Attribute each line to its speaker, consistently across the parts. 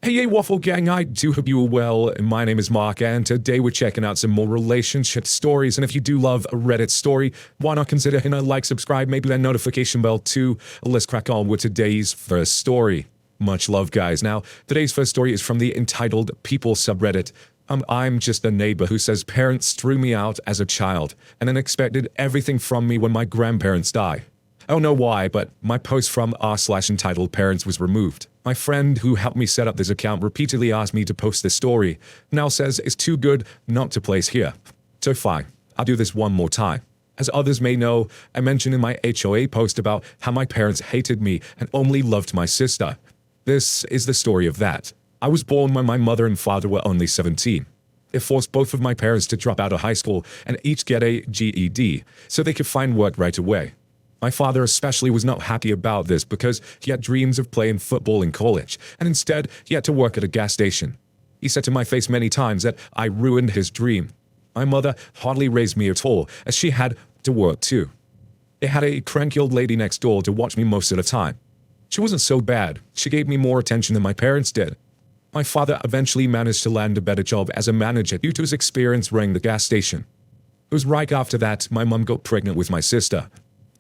Speaker 1: Hey, Waffle Gang, I do hope you are well. My name is Mark, and today we're checking out some more relationship stories. And if you do love a Reddit story, why not consider hitting a like, subscribe, maybe that notification bell too. Let's crack on with today's first story. Much love, guys. Now, today's first story is from the entitled People subreddit. I'm just a neighbor who says parents threw me out as a child and then expected everything from me when my grandparents die. I don't know why, but my post from r/entitled parents was removed. My friend who helped me set up this account repeatedly asked me to post this story, now says it's too good not to place here. So fine, I'll do this one more time. As others may know, I mentioned in my HOA post about how my parents hated me and only loved my sister. This is the story of that. I was born when my mother and father were only 17. It forced both of my parents to drop out of high school and each get a GED so they could find work right away. My father especially was not happy about this because he had dreams of playing football in college, and instead he had to work at a gas station. He said to my face many times that I ruined his dream. My mother hardly raised me at all, as she had to work too. They had a cranky old lady next door to watch me most of the time. She wasn't so bad. She gave me more attention than my parents did. My father eventually managed to land a better job as a manager due to his experience running the gas station. It was right after that my mum got pregnant with my sister.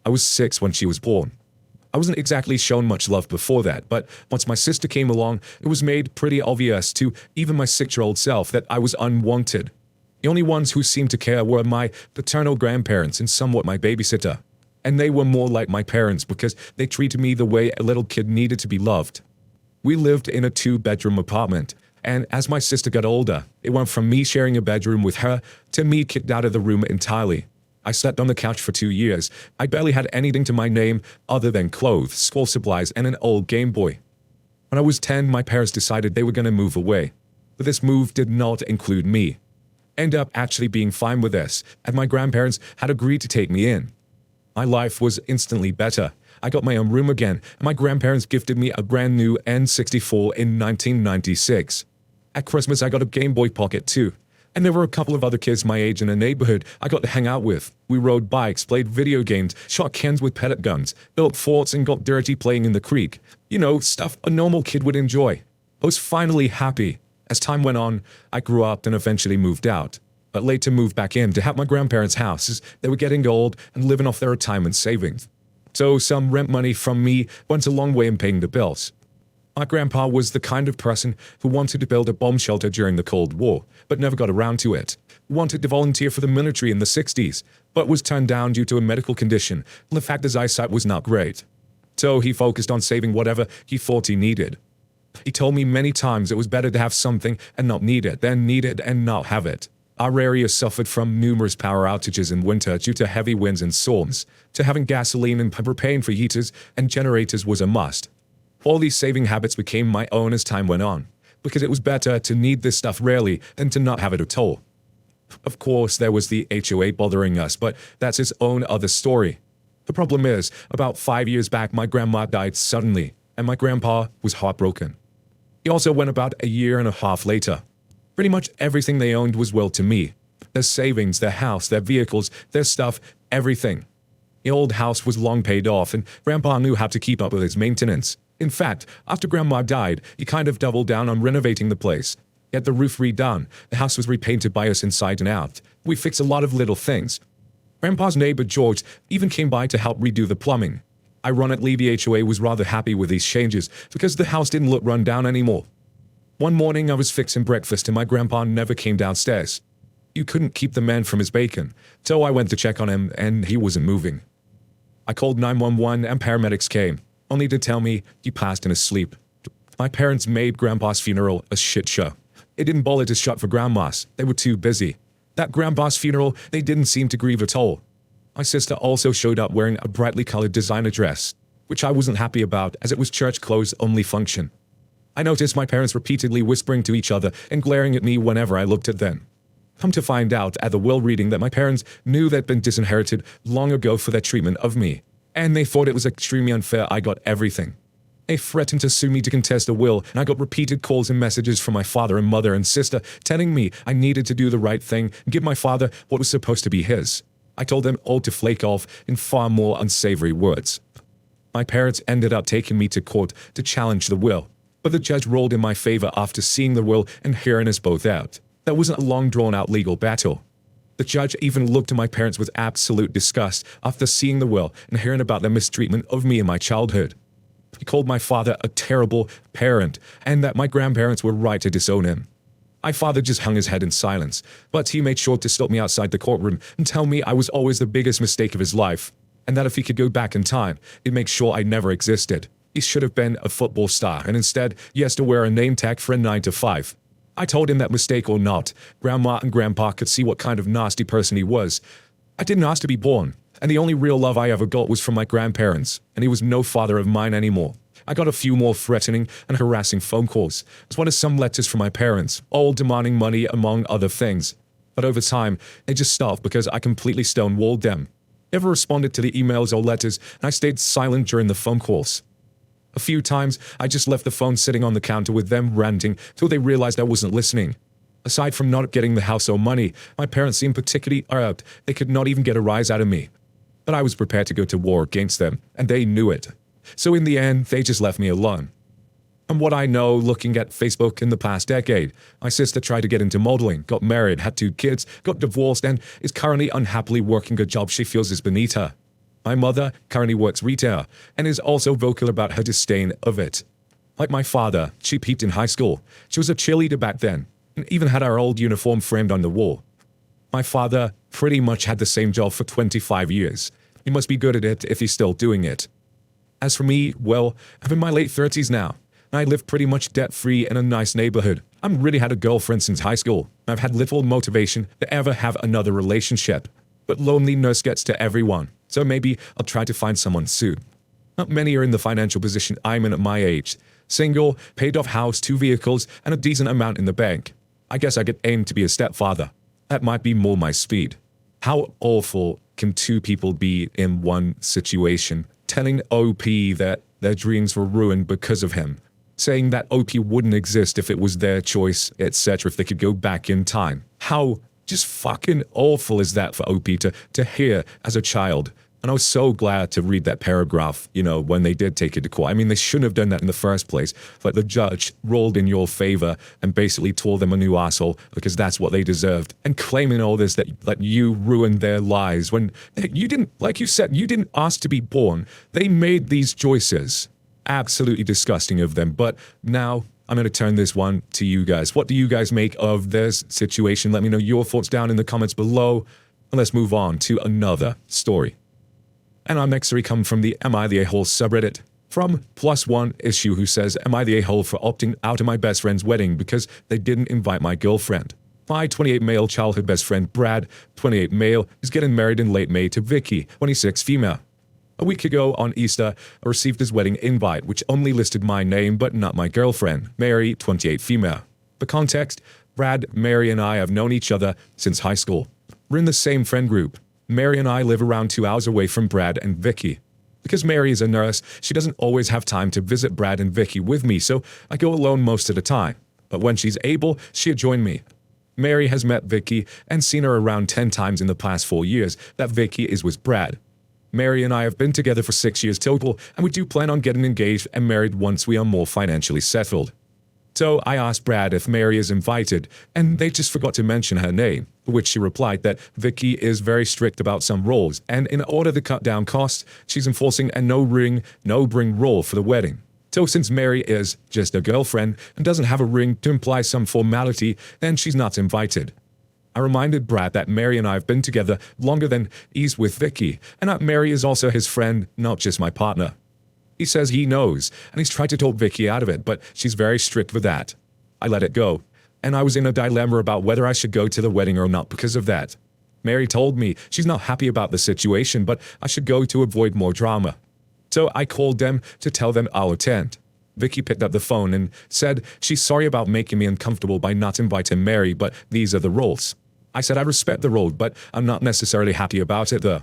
Speaker 1: I was 6 when she was born. I wasn't exactly shown much love before that, but once my sister came along, it was made pretty obvious to even my 6-year-old self that I was unwanted. The only ones who seemed to care were my paternal grandparents and somewhat my babysitter. And they were more like my parents because they treated me the way a little kid needed to be loved. We lived in a 2-bedroom apartment, and as my sister got older, it went from me sharing a bedroom with her to me kicked out of the room entirely. I slept on the couch for 2 years. I barely had anything to my name other than clothes, school supplies, and an old Game Boy. When I was 10, my parents decided they were going to move away. But this move did not include me. I ended up actually being fine with this, and my grandparents had agreed to take me in. My life was instantly better. I got my own room again, and my grandparents gifted me a brand new N64 in 1996. At Christmas, I got a Game Boy Pocket too. And there were a couple of other kids my age in the neighborhood I got to hang out with. We rode bikes, played video games, shot cans with pellet guns, built forts, and got dirty playing in the creek. You know, stuff a normal kid would enjoy. I was finally happy. As time went on, I grew up and eventually moved out, but later moved back in to help my grandparents' house as they were getting old and living off their retirement savings. So some rent money from me went a long way in paying the bills. My grandpa was the kind of person who wanted to build a bomb shelter during the Cold War, but never got around to it. He wanted to volunteer for the military in the 60s, but was turned down due to a medical condition and the fact his eyesight was not great. So he focused on saving whatever he thought he needed. He told me many times it was better to have something and not need it than need it and not have it. Our area suffered from numerous power outages in winter due to heavy winds and storms, so having gasoline and propane for heaters and generators was a must. All these saving habits became my own as time went on, because it was better to need this stuff rarely than to not have it at all. Of course, there was the HOA bothering us, but that's its own other story. The problem is, about 5 years back, my grandma died suddenly, and my grandpa was heartbroken. He also went about a year and a half later. Pretty much everything they owned was willed to me. Their savings, their house, their vehicles, their stuff, everything. The old house was long paid off, and Grandpa knew how to keep up with its maintenance. In fact, after Grandma died, he kind of doubled down on renovating the place. He had the roof redone, the house was repainted by us inside and out. We fixed a lot of little things. Grandpa's neighbor George even came by to help redo the plumbing. Ironically, the HOA was rather happy with these changes because the house didn't look run down anymore. One morning I was fixing breakfast and my grandpa never came downstairs. You couldn't keep the man from his bacon, so I went to check on him and he wasn't moving. I called 911 and paramedics came, only to tell me he passed in his sleep. My parents made Grandpa's funeral a shit show. It didn't bother to shut for Grandma's. They were too busy. That Grandpa's funeral, they didn't seem to grieve at all. My sister also showed up wearing a brightly colored designer dress, which I wasn't happy about as it was church clothes only function. I noticed my parents repeatedly whispering to each other and glaring at me whenever I looked at them. Come to find out at the will reading that my parents knew they'd been disinherited long ago for their treatment of me, and they thought it was extremely unfair I got everything. They threatened to sue me to contest the will, and I got repeated calls and messages from my father and mother and sister telling me I needed to do the right thing and give my father what was supposed to be his. I told them all to flake off in far more unsavory words. My parents ended up taking me to court to challenge the will, but the judge ruled in my favor after seeing the will and hearing us both out. That wasn't a long drawn-out legal battle. The judge even looked at my parents with absolute disgust after seeing the will and hearing about their mistreatment of me in my childhood. He called my father a terrible parent and that my grandparents were right to disown him. My father just hung his head in silence, but he made sure to stop me outside the courtroom and tell me I was always the biggest mistake of his life, and that if he could go back in time, he'd make sure I never existed. He should have been a football star, and instead, he has to wear a name tag for a 9 to 5. I told him that mistake or not, Grandma and Grandpa could see what kind of nasty person he was. I didn't ask to be born, and the only real love I ever got was from my grandparents, and he was no father of mine anymore. I got a few more threatening and harassing phone calls, as well as some letters from my parents, all demanding money among other things. But over time, they just stopped because I completely stonewalled them. Never responded to the emails or letters, and I stayed silent during the phone calls. A few times, I just left the phone sitting on the counter with them ranting till they realized I wasn't listening. Aside from not getting the house or money, my parents seemed particularly irked. They could not even get a rise out of me. But I was prepared to go to war against them, and they knew it. So in the end, they just left me alone. And what I know, looking at Facebook in the past decade, my sister tried to get into modeling, got married, had 2 kids, got divorced, and is currently unhappily working a job she feels is beneath her. My mother currently works retail, and is also vocal about her disdain of it. Like my father, she peaked in high school. She was a cheerleader back then, and even had our old uniform framed on the wall. My father pretty much had the same job for 25 years. He must be good at it if he's still doing it. As for me, well, I'm in my late 30s now, and I live pretty much debt-free in a nice neighborhood. I haven't really had a girlfriend since high school. I've had little motivation to ever have another relationship. But loneliness gets to everyone, so maybe I'll try to find someone soon. Not many are in the financial position I'm in at my age. Single, paid off house, 2 vehicles, and a decent amount in the bank. I guess I could aim to be a stepfather. That might be more my speed. How awful can 2 people be in one situation? Telling OP that their dreams were ruined because of him. Saying that OP wouldn't exist if it was their choice, etc., if they could go back in time. How just fucking awful is that for OP to hear as a child? And I was so glad to read that paragraph, when they did take it to court. I mean, they shouldn't have done that in the first place, but the judge ruled in your favor and basically told them a new asshole because that's what they deserved. And claiming all this that you ruined their lives when you didn't, like you said, you didn't ask to be born. They made these choices. Absolutely disgusting of them. But now I'm going to turn this one to you guys. What do you guys make of this situation? Let me know your thoughts down in the comments below. And let's move on to another story. And our next story comes from the Am I the A-hole subreddit. From +1issue who says, am I the a-hole for opting out of my best friend's wedding because they didn't invite my girlfriend? My 28 male childhood best friend Brad, 28 male, is getting married in late May to Vicky, 26 female. A week ago on Easter, I received his wedding invite, which only listed my name but not my girlfriend, Mary, 28 female. For context, Brad, Mary, and I have known each other since high school. We're in the same friend group. Mary and I live around 2 hours away from Brad and Vicky. Because Mary is a nurse, she doesn't always have time to visit Brad and Vicky with me, so I go alone most of the time. But when she's able, she'll join me. Mary has met Vicky and seen her around 10 times in the past 4 years that Vicky is with Brad. Mary and I have been together for 6 years total, and we do plan on getting engaged and married once we are more financially settled. So I asked Brad if Mary is invited, and they just forgot to mention her name, to which she replied that Vicky is very strict about some rules, and in order to cut down costs, she's enforcing a no ring, no bring rule for the wedding. So since Mary is just a girlfriend and doesn't have a ring to imply some formality, then she's not invited. I reminded Brad that Mary and I have been together longer than he's with Vicky, and that Mary is also his friend, not just my partner. He says he knows, and he's tried to talk Vicky out of it, but she's very strict with that. I let it go, and I was in a dilemma about whether I should go to the wedding or not because of that. Mary told me she's not happy about the situation, but I should go to avoid more drama. So I called them to tell them I'll attend. Vicky picked up the phone and said she's sorry about making me uncomfortable by not inviting Mary, but these are the rules. I said I respect the rule, but I'm not necessarily happy about it though.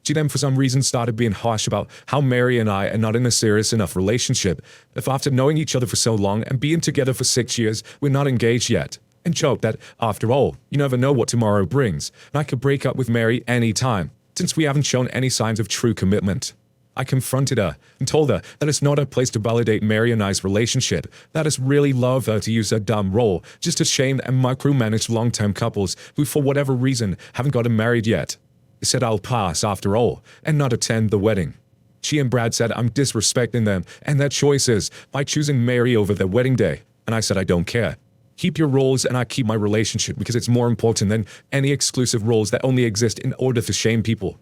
Speaker 1: She then for some reason started being harsh about how Mary and I are not in a serious enough relationship, if after knowing each other for so long and being together for 6 years, we're not engaged yet, and joked that, after all, you never know what tomorrow brings, and I could break up with Mary any time, since we haven't shown any signs of true commitment. I confronted her and told her that it's not a place to validate Mary and I's relationship, that it's really love her to use her dumb role, just to shame and micromanage long-term couples who for whatever reason haven't gotten married yet. I said I'll pass after all, and not attend the wedding. She and Brad said I'm disrespecting them and their choices by choosing Mary over their wedding day, and I said I don't care. Keep your roles and I keep my relationship because it's more important than any exclusive roles that only exist in order to shame people.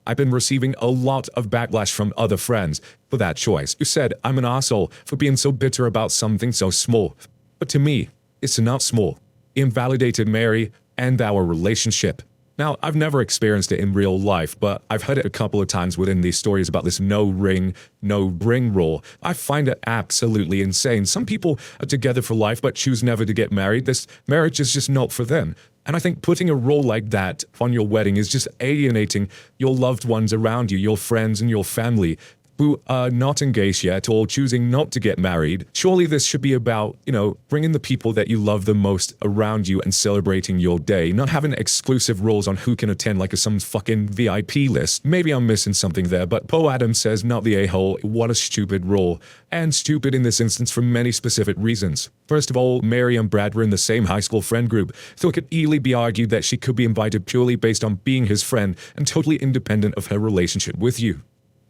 Speaker 1: I've been receiving a lot of backlash from other friends for that choice, who said I'm an asshole for being so bitter about something so small. But to me, it's not small. It invalidated Mary and our relationship. Now, I've never experienced it in real life, but I've heard it a couple of times within these stories about this no ring, no ring rule. I find it absolutely insane. Some people are together for life but choose never to get married. This marriage is just not for them. And I think putting a rule like that on your wedding is just alienating your loved ones around you, your friends and your family who are not engaged yet or choosing not to get married. Surely this should be about, bringing the people that you love the most around you and celebrating your day, not having exclusive rules on who can attend like some fucking VIP list. Maybe I'm missing something there, but Poe Adams says, not the a-hole, what a stupid rule. And stupid in this instance for many specific reasons. First of all, Mary and Brad were in the same high school friend group, so it could easily be argued that she could be invited purely based on being his friend and totally independent of her relationship with you.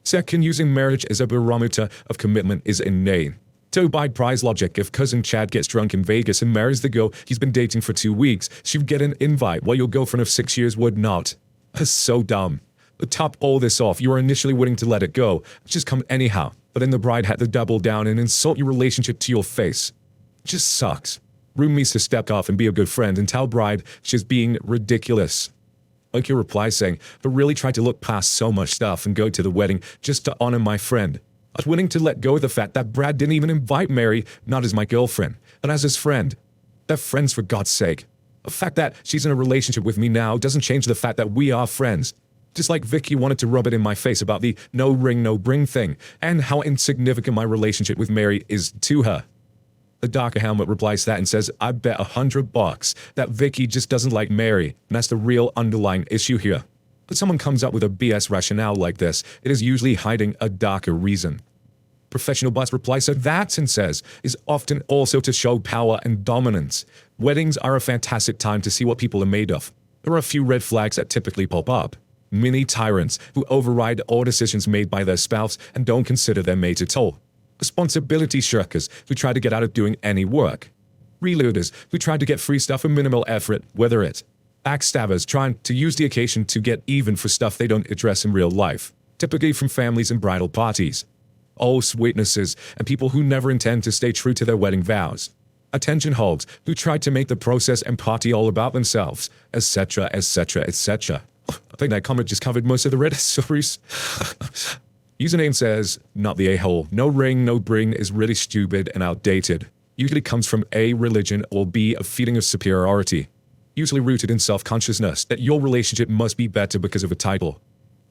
Speaker 1: Second, using marriage as a barometer of commitment is inane. To abide prize logic, if cousin Chad gets drunk in Vegas and marries the girl he's been dating for 2 weeks, she'd get an invite while your girlfriend of 6 years would not. That's so dumb. To top all this off, you were initially willing to let it go, just come anyhow, but then the bride had to double down and insult your relationship to your face. It just sucks. Room needs to step off and be a good friend and tell bride she's being ridiculous. Like your reply saying, but really tried to look past so much stuff and go to the wedding just to honor my friend. I was willing to let go of the fact that Brad didn't even invite Mary, not as my girlfriend, but as his friend. They're friends for God's sake. The fact that she's in a relationship with me now doesn't change the fact that we are friends. Just like Vicky wanted to rub it in my face about the no ring, no bring thing, and how insignificant my relationship with Mary is to her. The Darker Helmet replies to that and says, I bet $100 that Vicky just doesn't like Mary, and that's the real underlying issue here. But someone comes up with a BS rationale like this, it is usually hiding a darker reason. Professional Bus replies to that and says, is often also to show power and dominance. Weddings are a fantastic time to see what people are made of. There are a few red flags that typically pop up. Mini tyrants who override all decisions made by their spouse and don't consider their mate at all. Responsibility shirkers who try to get out of doing any work. Reloaders who try to get free stuff for minimal effort, whether it's backstabbers trying to use the occasion to get even for stuff they don't address in real life, typically from families and bridal parties. All sweetnesses and people who never intend to stay true to their wedding vows. Attention hogs who try to make the process and party all about themselves, etc., etc., etc. I think that comment just covered most of the Reddit stories. Username says, not the a-hole. No ring, no bring is really stupid and outdated. Usually comes from A, religion, or B, a feeling of superiority. Usually rooted in self-consciousness that your relationship must be better because of a title.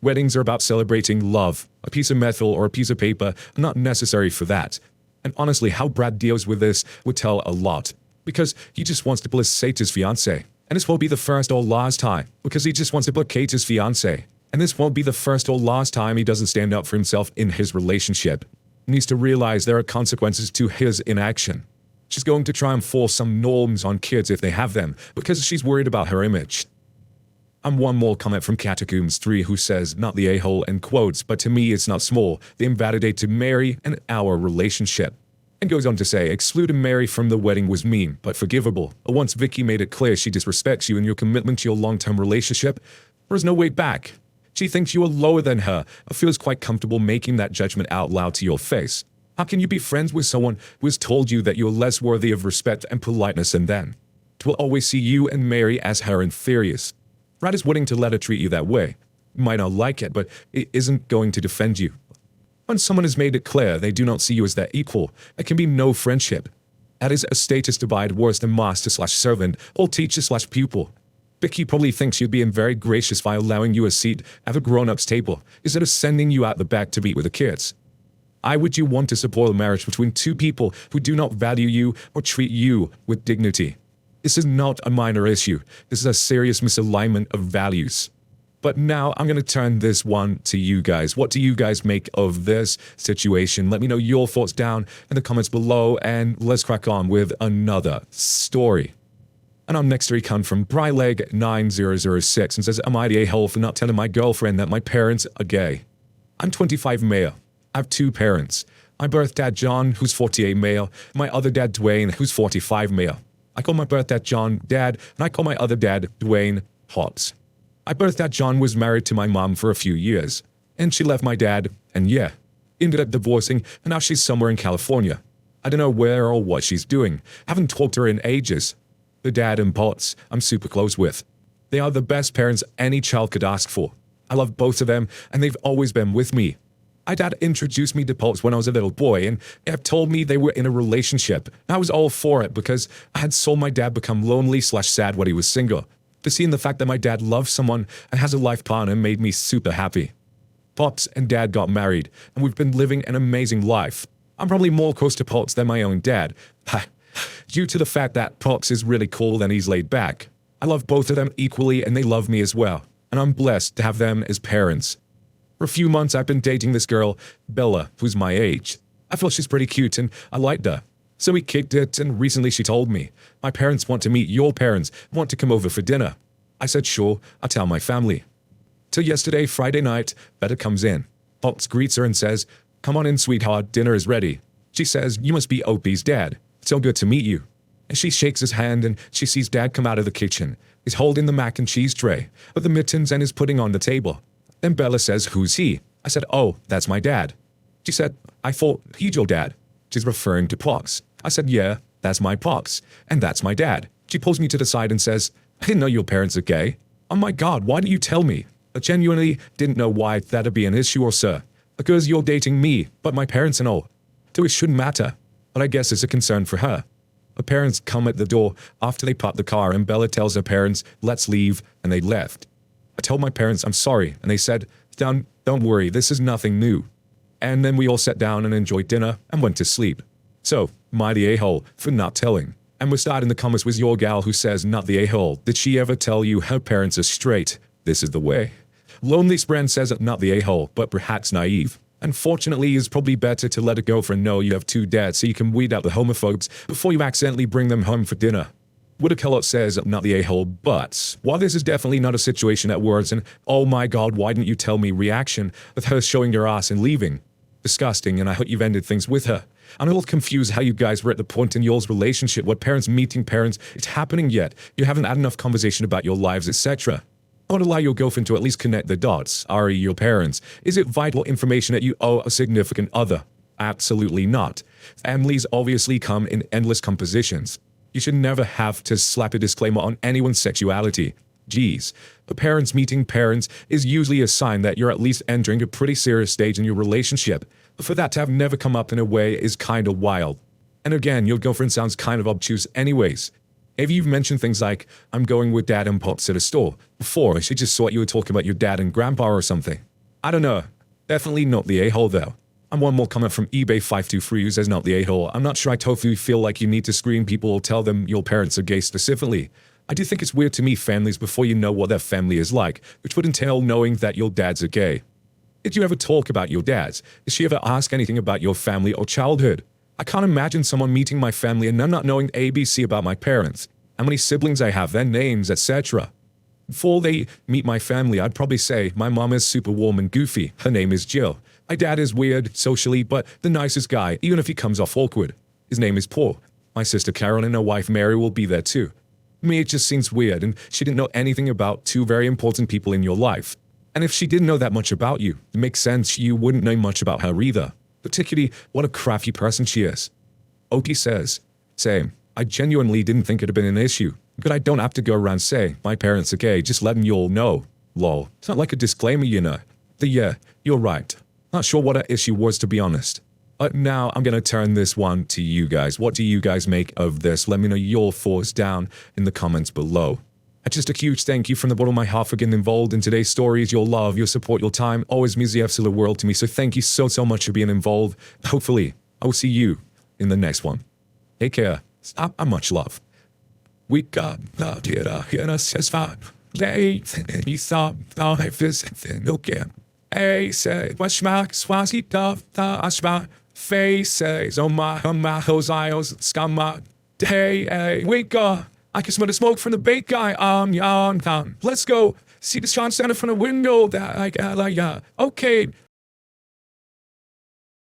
Speaker 1: Weddings are about celebrating love. A piece of metal or a piece of paper are not necessary for that. And honestly, how Brad deals with this would tell a lot. Because he just wants to placate his fiancée. And this won't be the first or last time. Because he just wants to placate his fiancée. And this won't be the first or last time he doesn't stand up for himself in his relationship. He needs to realize there are consequences to his inaction. She's going to try and force some norms on kids if they have them, because she's worried about her image. And one more comment from Catacombs3 who says, not the a-hole and quotes, but to me it's not small. They invalidated Mary and our relationship. And goes on to say, excluding Mary from the wedding was mean, but forgivable. But once Vicky made it clear she disrespects you and your commitment to your long-term relationship, there is no way back. She thinks you are lower than her, or feels quite comfortable making that judgment out loud to your face. How can you be friends with someone who has told you that you are less worthy of respect and politeness than them? It will always see you and Mary as her inferiors. Brad is willing to let her treat you that way. You might not like it, but it isn't going to defend you. When someone has made it clear they do not see you as their equal, there can be no friendship. That is a status divide worse than master/servant or teacher/pupil. Vicky probably thinks you're being very gracious by allowing you a seat at the grown-ups table instead of sending you out the back to meet with the kids. Why would you want to support a marriage between two people who do not value you or treat you with dignity? This is not a minor issue. This is a serious misalignment of values. But now I'm going to turn this one to you guys. What do you guys make of this situation? Let me know your thoughts down in the comments below, and let's crack on with another story. And our next story comes from Bryleg9006 and says, am I the a-hole for not telling my girlfriend that my parents are gay? I'm 25 male. I have two parents. My birth dad John, who's 48 male, my other dad Dwayne, who's 45 male. I call my birth dad John Dad, and I call my other dad Dwayne Pops. My birth dad John was married to my mom for a few years, and she left my dad, and yeah, ended up divorcing, and now she's somewhere in California. I don't know where or what she's doing. Haven't talked to her in ages. The dad and Pops I'm super close with. They are the best parents any child could ask for. I love both of them, and they've always been with me. My dad introduced me to Pops when I was a little boy, and have told me they were in a relationship. I was all for it because I had saw my dad become lonely/sad when he was single. But seeing the fact that my dad loves someone and has a life partner made me super happy. Pops and Dad got married, and we've been living an amazing life. I'm probably more close to Pops than my own dad, due to the fact that Pops is really cool and he's laid back. I love both of them equally, and they love me as well, and I'm blessed to have them as parents. For a few months, I've been dating this girl, Bella, who's my age. I feel she's pretty cute, and I liked her. So we kicked it, and recently she told me, my parents want to meet your parents, want to come over for dinner. I said, sure, I'll tell my family. Till yesterday, Friday night, Bella comes in. Pops greets her and says, come on in, sweetheart, dinner is ready. She says, you must be Opie's dad. It's so good to meet you. And she shakes his hand, and she sees Dad come out of the kitchen. He's holding the mac and cheese tray with the mittens and is putting on the table. Then Bella says, who's he? I said, oh, that's my dad. She said, I thought he's your dad. She's referring to Pops. I said, yeah, that's my Pops, and that's my dad. She pulls me to the side and says, I didn't know your parents are gay. Oh my God, why didn't you tell me? I genuinely didn't know why that'd be an issue or sir. Because you're dating me, but my parents and all. So it shouldn't matter. But I guess it's a concern for her. Her parents come at the door after they park the car, and Bella tells her parents, let's leave, and they left. I told my parents I'm sorry, and they said, don't worry, this is nothing new. And then we all sat down and enjoyed dinner and went to sleep. So, am I the a-hole for not telling? And we're starting the comments with your gal who says, not the a-hole. Did she ever tell you her parents are straight? This is the way. Lonely Brand says, not the a-hole, but perhaps naive. Unfortunately, it's probably better to let it go for a no, you have two dads, so you can weed out the homophobes before you accidentally bring them home for dinner. Woodacallot says, not the a-hole, but while this is definitely not a situation that warrants an oh my God, why didn't you tell me reaction with her showing your ass and leaving. Disgusting, and I hope you've ended things with her. I'm a little confused how you guys were at the point in y'all's relationship where parents meeting parents, it's happening yet. You haven't had enough conversation about your lives, etc. I would allow your girlfriend to at least connect the dots, i.e. your parents. Is it vital information that you owe a significant other? Absolutely not. Families obviously come in endless compositions. You should never have to slap a disclaimer on anyone's sexuality. Geez. The parents meeting parents is usually a sign that you're at least entering a pretty serious stage in your relationship. But for that to have never come up in a way is kinda wild. And again, your girlfriend sounds kind of obtuse anyways. If you've mentioned things like, I'm going with Dad and Pops at a store, before she just thought you were talking about your dad and grandpa or something. I don't know. Definitely not the a-hole though. And one more comment from eBay523 who says, not the a-hole. I'm not sure I totally feel like you need to screen people or tell them your parents are gay specifically. I do think it's weird to meet families before you know what their family is like, which would entail knowing that your dads are gay. Did you ever talk about your dads? Did she ever ask anything about your family or childhood? I can't imagine someone meeting my family and them not knowing ABC about my parents, how many siblings I have, their names, etc. Before they meet my family, I'd probably say, my mom is super warm and goofy. Her name is Jill. My dad is weird, socially, but the nicest guy, even if he comes off awkward. His name is Paul. My sister Carol and her wife Mary will be there too. Me, it just seems weird, and she didn't know anything about two very important people in your life. And if she didn't know that much about you, it makes sense you wouldn't know much about her either. Particularly, what a crafty person she is. Oki says, same. I genuinely didn't think it'd been an issue. But I don't have to go around say, my parents are gay, just letting you all know. Lol. It's not like a disclaimer, you know. But yeah, you're right. Not sure what that issue was, to be honest. But now I'm gonna turn this one to you guys. What do you guys make of this? Let me know your thoughts down in the comments below. And just a huge thank you from the bottom of my heart for getting involved in today's stories. Your love, your support, your time always means the absolute world to me. So thank you so much for being involved. Hopefully, I will see you in the next one. Take care. And much love. We got the here, says fine. They, he thought, if this, okay. Hey, say, what's my swazi duff, ashma, faces, oh my, those eyes, scamma. Hey, wake up. I can smell the smoke from the bait guy. Young, let's go. See the Sean standing from the window that I got, okay.